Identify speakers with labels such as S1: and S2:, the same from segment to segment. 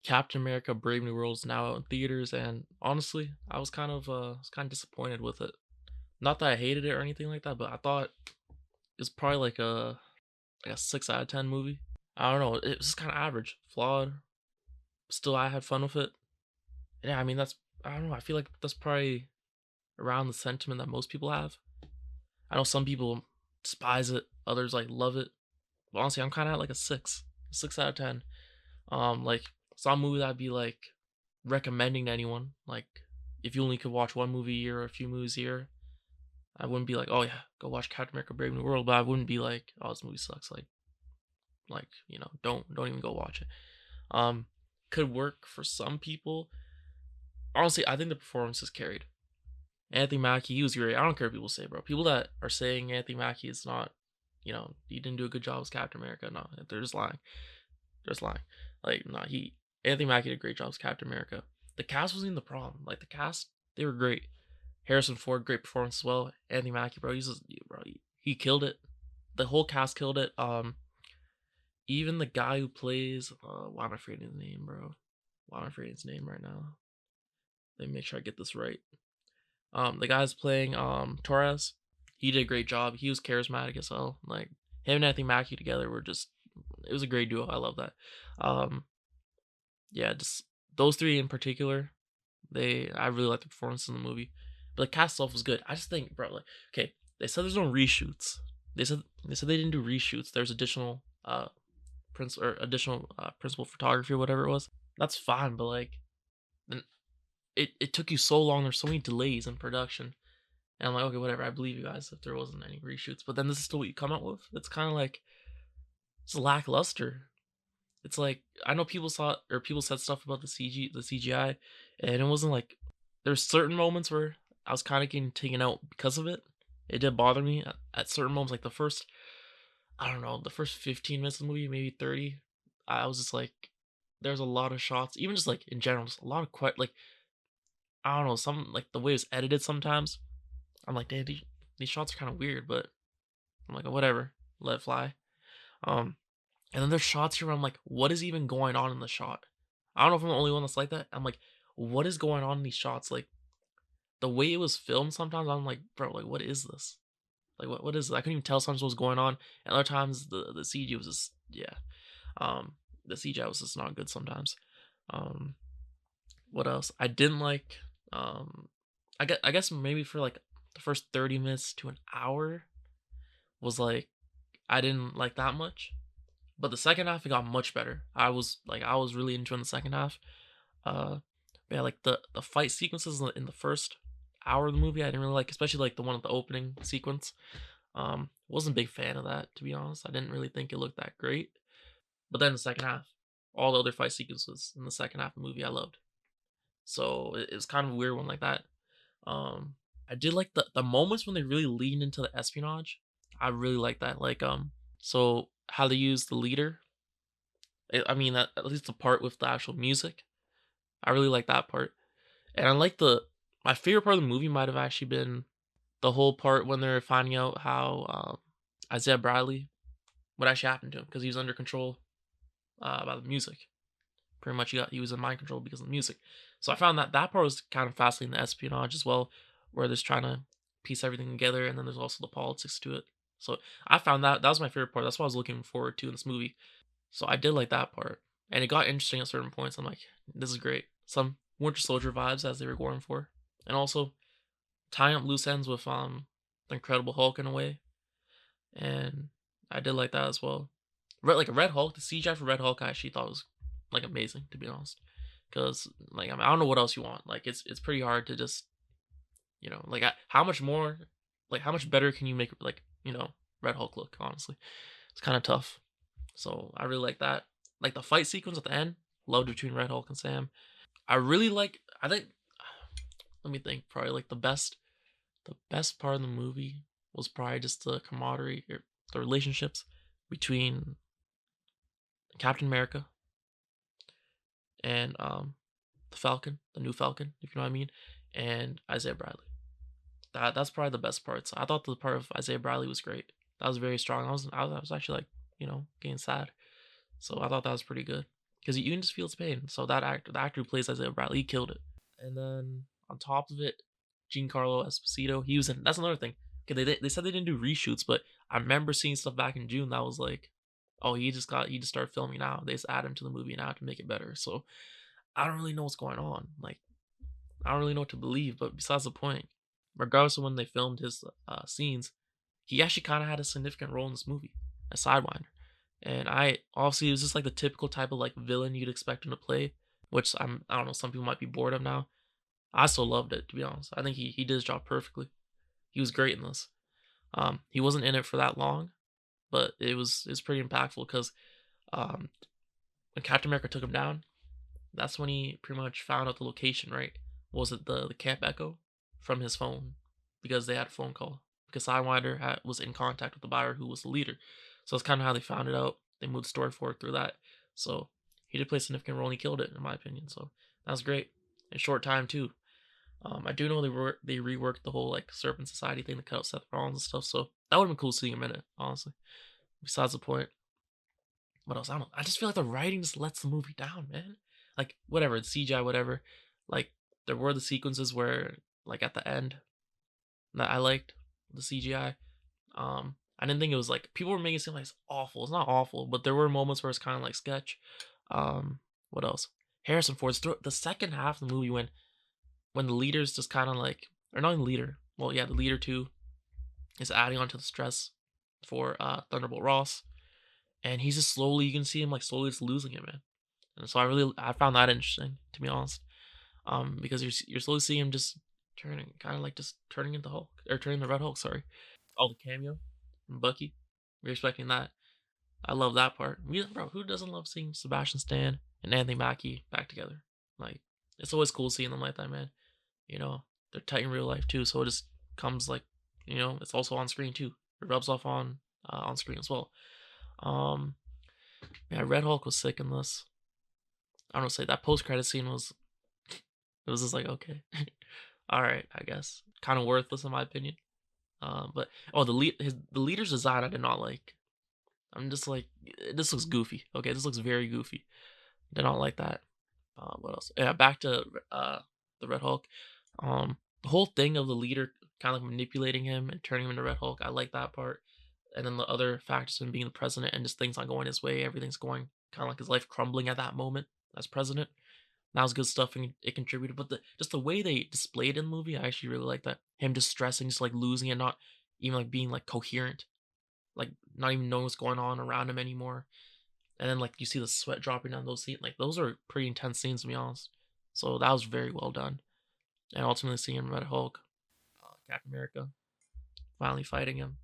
S1: Captain America: Brave New World is now out in theaters, and honestly, I was kind of disappointed with it. Not that I hated it or anything like that, but I thought it's probably like a 6 out of 10 movie. I don't know. It was just kind of average, flawed. Still, I had fun with it. Yeah, I mean I don't know. I feel like that's probably around the sentiment that most people have. I know some people despise it, others like love it. But honestly, I'm kind of at like a 6 out of 10. Like it's not a movie that I'd be like recommending to anyone. Like if you only could watch one movie a year or a few movies a year, I wouldn't be like, oh yeah, go watch Captain America: Brave New World. But I wouldn't be like, oh, this movie sucks. Don't even go watch it. Um, could work for some people. Honestly, I think the performances carried. Anthony Mackie, he was great. I don't care what people say, bro. People that are saying Anthony Mackie is not, he didn't do a good job as Captain America. No, they're just lying. They're just lying. Like, no, Anthony Mackie did a great job as Captain America. The cast wasn't even the problem. Like the cast, they were great. Harrison Ford, great performance as well. Anthony Mackie, bro, he killed it. The whole cast killed it. Even the guy who plays, why am I forgetting his name, bro? Why am I forgetting his name right now? Let me make sure I get this right. The guy's playing Torres. He did a great job. He was charismatic as hell. Like him and Anthony Mackie together were just, it was a great duo. I love that. Um, yeah, just those three in particular. I really liked the performance in the movie. But the cast itself was good. I just think, bro, like, okay, they said there's no reshoots. They said they didn't do reshoots. There's additional principal photography or whatever it was. That's fine, but like, then it took you so long. There's so many delays in production, and I'm like, okay, whatever. I believe you guys if there wasn't any reshoots, but then this is still what you come out with. It's kind of like it's lackluster. It's like I know people said stuff about the CGI, and it wasn't like there's certain moments where I was kind of getting taken out because of it. It did bother me at certain moments, like I don't know, the first 15 minutes of the movie, maybe 30. I was just like, there's a lot of shots, even just like in general, just a lot of like I don't know, some like the way it's edited sometimes. I'm like, damn, these shots are kind of weird, but I'm like, oh, whatever, let it fly. Um, and then there's shots here where I'm like, what is even going on in the shot? I don't know if I'm the only one that's like that. I'm like, what is going on in these shots? Like the way it was filmed, sometimes I'm like, bro, like what is this? Like what is this? I couldn't even tell sometimes what was going on. And other times the CG was just yeah. The CGI was just not good sometimes. Um, what else? I didn't like. Um, I guess maybe for like the first 30 minutes to an hour was like I didn't like that much. But the second half it got much better. I was really enjoying the second half. Uh, yeah, like the fight sequences in the first hour of the movie I didn't really like, especially like the one at the opening sequence. Wasn't a big fan of that to be honest. I didn't really think it looked that great. But then the second half, all the other fight sequences in the second half of the movie I loved. So it's kind of a weird one like that. Um, I did like the moments when they really leaned into the espionage. I really like that. Like so how they use the leader. I mean, at least the part with the actual music. I really like that part, and I like the my favorite part of the movie might have actually been the whole part when they're finding out how Isaiah Bradley what actually happened to him because he was under control by the music. Pretty much, he was in mind control because of the music. So I found that part was kind of fascinating, the espionage as well, where they're trying to piece everything together, and then there's also the politics to it. So I found that was my favorite part. That's what I was looking forward to in this movie. So I did like that part, and it got interesting at certain points. I'm like, this is great. Some Winter Soldier vibes as they were going for, and also tying up loose ends with the Incredible Hulk in a way, and I did like that as well. Like a Red Hulk, the CGI for Red Hulk, I actually thought was like amazing to be honest, because like I don't know what else you want. Like it's pretty hard to just like how much more, like how much better can you make like Red Hulk look? Honestly, it's kind of tough. So I really like that. Like the fight sequence at the end, loved between Red Hulk and Sam. I really like. I think. Let me think. Probably like the best part of the movie was probably just the camaraderie, or the relationships between Captain America and the Falcon, the new Falcon, if you know what I mean, and Isaiah Bradley. That's probably the best parts. I thought the part of Isaiah Bradley was great. That was very strong. I was actually like getting sad. So I thought that was pretty good. because you can just feel his pain. So the actor who plays Isaiah Bradley, he killed it. And then on top of it, Giancarlo Esposito, he was in. That's another thing. Okay, they said they didn't do reshoots, but I remember seeing stuff back in June that was like, oh, he just started filming now. They just add him to the movie now to make it better. So I don't really know what's going on. Like I don't really know what to believe. But besides the point, regardless of when they filmed his scenes, he actually kind of had a significant role in this movie, a Sidewinder. And I obviously it was just like the typical type of like villain you'd expect him to play, which I don't know, some people might be bored of now. I still loved it, to be honest. I think he did his job perfectly. He was great in this. He wasn't in it for that long, but it was pretty impactful because um when Captain America took him down, that's when he pretty much found out the location, right? Was it the Camp Echo from his phone because they had a phone call because Sidewinder was in contact with the buyer who was the leader. So that's kind of how they found it out. They moved the story forward through that. So he did play a significant role and he killed it in my opinion. So that was great in a short time too. I do know they reworked the whole like Serpent Society thing to cut out Seth Rollins and stuff. So that would have been cool seeing him in it, honestly. Besides the point, what else? I don't know. I just feel like the writing just lets the movie down, man. Like whatever, it's CGI, whatever. Like there were the sequences where, like at the end, that I liked the CGI. I didn't think it was like people were making it seem like it's awful. It's not awful, but there were moments where it's kind of like sketch. Um, what else? Harrison Ford's the second half of the movie when the leader's just kind of like, or not even leader. Well, yeah, the leader too is adding on to the stress for Thunderbolt Ross, and he's just slowly, you can see him like slowly just losing it, man. And so I found that interesting, to be honest. Because you're slowly seeing him just turning, kind of like just turning into Hulk or turning the Red Hulk. Sorry, all the cameo from Bucky. We're expecting that. I love that part. Bro, who doesn't love seeing Sebastian Stan and Anthony Mackie back together? Like, it's always cool seeing them like that, man. You know, they're tight in real life too, so it just comes like, it's also on screen too. It rubs off on screen as well. Um, yeah, Red Hulk was sick in this. I don't say that post credit scene was it was just like okay, all right, I guess kind of worthless in my opinion. But oh, the leader's design I did not like. I'm just like this looks goofy. Okay, this looks very goofy. Did not like that. What else? Yeah, back to the Red Hulk. The whole thing of the leader kind of like manipulating him and turning him into Red Hulk. I like that part. And then the other factors of him being the president and just things not going his way, everything's going kind of like his life crumbling at that moment as president. That was good stuff and it contributed. But just the way they displayed it in the movie, I actually really like that. Him just stressing, just like losing it, not even like being like coherent, like not even knowing what's going on around him anymore. And then like you see the sweat dropping down those scenes. Like those are pretty intense scenes to be honest. So that was very well done. And ultimately seeing Red Hulk, Captain America, finally fighting him.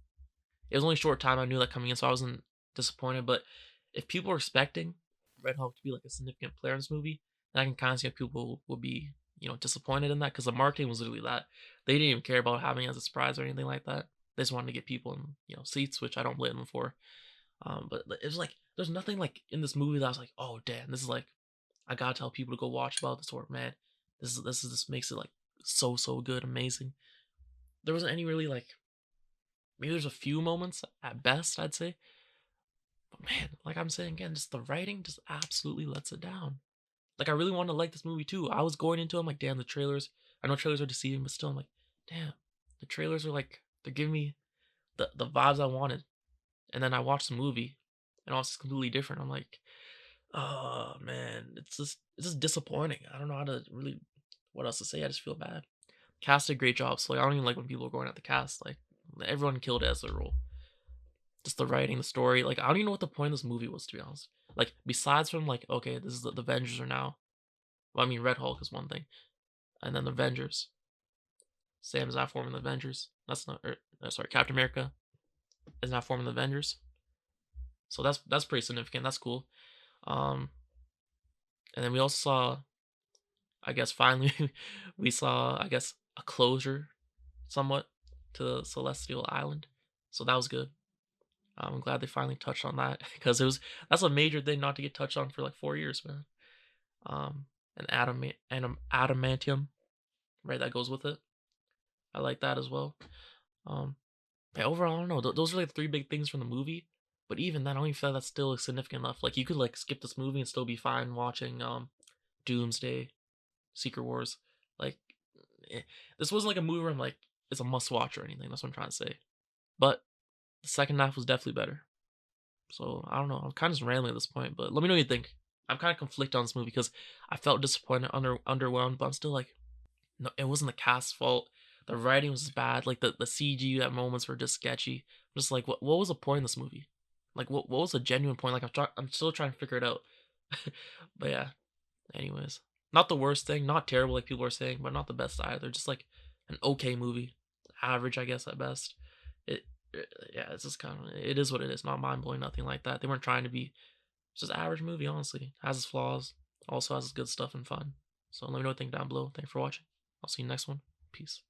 S1: It was only a short time I knew that coming in, so I wasn't disappointed. But if people were expecting Red Hulk to be like a significant player in this movie, then I can kind of see how people will be, disappointed in that because the marketing was literally that. They didn't even care about having it as a surprise or anything like that. They just wanted to get people in, seats, which I don't blame them for. But it was like there's nothing like in this movie that I was like, oh damn, this is like I gotta tell people to go watch about this or man, this makes it like so good, amazing. There wasn't any really like maybe there's a few moments at best, I'd say. But man, like I'm saying again, just the writing just absolutely lets it down. Like I really wanted to like this movie too. I was going into it, I'm like, damn, the trailers. I know trailers are deceiving, but still, I'm like, damn, the trailers are like they're giving me the vibes I wanted. And then I watched the movie, and it's completely different. I'm like, oh man, it's just disappointing. I don't know how to really what else to say. I just feel bad. Cast did a great job. So like, I don't even like when people are going at the cast. Like everyone killed it as their role. Just the writing, the story. Like I don't even know what the point of this movie was to be honest. Like besides from like, okay, this is the Avengers are now. Well, I mean, Red Hulk is one thing, and then the Avengers. Sam is not forming the Avengers. That's not. Sorry, Captain America is not forming the Avengers. So that's pretty significant. That's cool. Um, and then we also saw, I guess, finally, we saw, I guess, a closure, somewhat, to Celestial Island. So that was good. I'm glad they finally touched on that because that's a major thing not to get touched on for like 4 years, man. And adamantium, right? That goes with it. I like that as well. Um, yeah, overall, I don't know. Those are like the three big things from the movie. But even then, I don't even feel like that's still significant enough. Like you could like skip this movie and still be fine watching Doomsday, Secret Wars. Like eh, this wasn't like a movie where I'm like it's a must watch or anything. That's what I'm trying to say. But the second half was definitely better. So I don't know. I'm kind of just rambling at this point, but let me know what you think. I'm kind of conflicted on this movie because I felt disappointed, underwhelmed, but I'm still like, no, it wasn't the cast's fault. The writing was bad. Like the CG at moments were just sketchy. I'm just like, what was the point in this movie? Like what was a genuine point? Like I'm still trying to figure it out. But yeah. Anyways, not the worst thing, not terrible like people are saying, but not the best either. Just like an okay movie, average I guess at best. It, yeah, it's just kind of it is what it is. Not mind blowing, nothing like that. They weren't trying to be. It's just average movie, honestly. Has its flaws, also has its good stuff and fun. So let me know what you think down below. Thanks for watching. I'll see you next one. Peace.